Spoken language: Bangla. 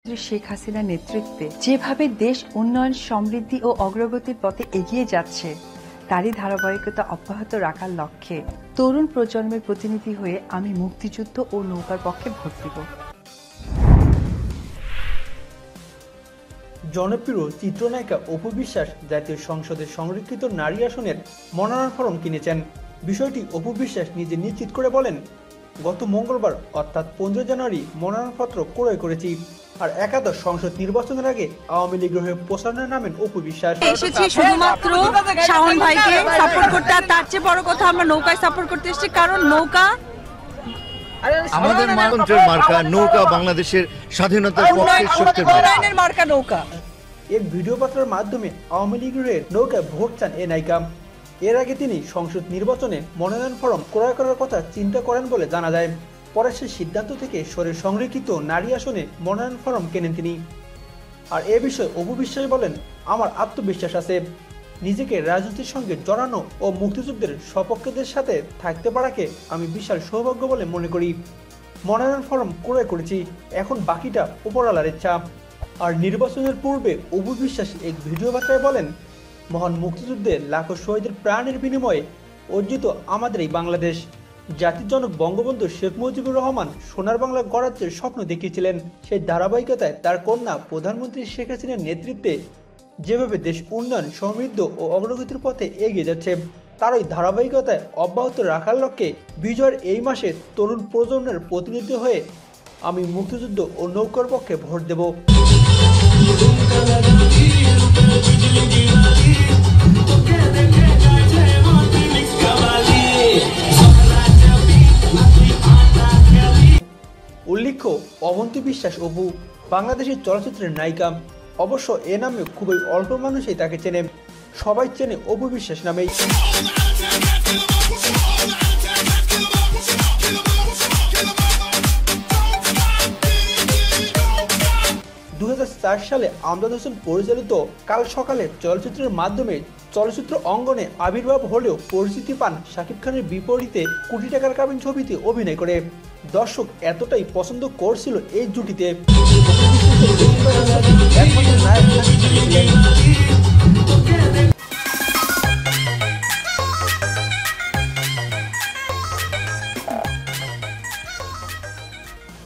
শেখ হাসিনার নেতৃত্বে যেভাবে দেশ উন্নয়ন, সমৃদ্ধি ও অগ্রগতির পথে এগিয়ে যাচ্ছে, তারই ধারাবাহিকতা অব্যাহত রাখার লক্ষ্যে তরুণ প্রজন্মের প্রতিনিধি হয়ে আমি মুক্তিযুদ্ধ ও নৌকার পক্ষে ভোট দিব। জনপ্রিয় চিত্রনায়িকা অপু বিশ্বাস জাতীয় সংসদের সংরক্ষিত নারী আসনের মনোনয়ন ফরম কিনেছেন। বিষয়টি অপু বিশ্বাস নিজে নিশ্চিত করে বলেন, গত মঙ্গলবার অর্থাৎ 15 জানুয়ারি মনোনয়নপত্র ক্রয় করেছি। আর একাদশ সংসদ নির্বাচনের আগে আওয়ামী লীগ হয়ে প্রচারণায় নামেন অপু বিশ্বাস। এসেছি শুধুমাত্র শাওন ভাইকে সাপোর্ট করতে, আর তার চেয়ে বড় কথা আমরা নৌকায় সাপোর্ট করতে এসেছি, কারণ নৌকা আমাদের মন্ত্রের মার্কা, নৌকা বাংলাদেশের স্বাধীনতার পক্ষে শক্তির মার্কা নৌকা। এর ভিডিও বার্তার মাধ্যমে আওয়ামী লীগের নৌকায় ভোট চান এ নায়িকা। এর আগে তিনি সংসদ নির্বাচনে মনোনয়ন ফরম ক্রয় করার কথা চিন্তা করেন বলে জানা যায়। পরে সেই সিদ্ধান্ত থেকে সরে সংরক্ষিত নারী আসনে মনোনয়ন ফরম কেনেন তিনি। আর এ বিষয়ে অপু বিশ্বাস বলেন, আমার আত্মবিশ্বাস আছে, নিজেকে রাজনীতির সঙ্গে জড়ানো ও মুক্তিযুদ্ধের সপক্ষদের সাথে থাকতে পারাকে আমি বিশাল সৌভাগ্য বলে মনে করি। মনোনয়ন ফরম ক্রয় করেছি, এখন বাকিটা উপরওয়ালার ইচ্ছা। আর নির্বাচনের পূর্বে অপু বিশ্বাস এক ভিডিও বার্তায় বলেন, মহান মুক্তিযুদ্ধে লাখো শহীদের প্রাণের বিনিময়ে অর্জিত আমাদের এই বাংলাদেশ। জাতির জনক বঙ্গবন্ধু শেখ মুজিবুর রহমান সোনার বাংলা গড়ার যে স্বপ্ন দেখিয়েছিলেন, সেই ধারাবাহিকতায় তার কন্যা প্রধানমন্ত্রী শেখ হাসিনার নেতৃত্বে যেভাবে দেশ উন্নয়ন, সমৃদ্ধ ও অগ্রগতির পথে এগিয়ে যাচ্ছে, তার ওই ধারাবাহিকতায় অব্যাহত রাখার লক্ষ্যে বিজয়ের এই মাসে তরুণ প্রজন্মের প্রতিনিধি হয়ে আমি মুক্তিযুদ্ধ ও নৌকার পক্ষে ভোট দেব। উল্লেখ্য, অবন্তী বিশ্বাস অপু বাংলাদেশের চলচ্চিত্রের নায়িকা। অবশ্য এ নামে খুবই অল্প মানুষই তাকে চেনে, সবাই চেনে অপু বিশ্বাস নামেই। 2004 সালে আমজাদ হোসেন পরিচালিত কাল সকালে চলচ্চিত্রের মাধ্যমে চলচ্চিত্র অঙ্গনে আবির্ভাব হলেও পরিচিতি পান শাকিব খানের বিপরীতে কোটি টাকার কাবিন ছবিতে অভিনয় করে। দর্শক এতটাই পছন্দ করছিল এই জুটিতে,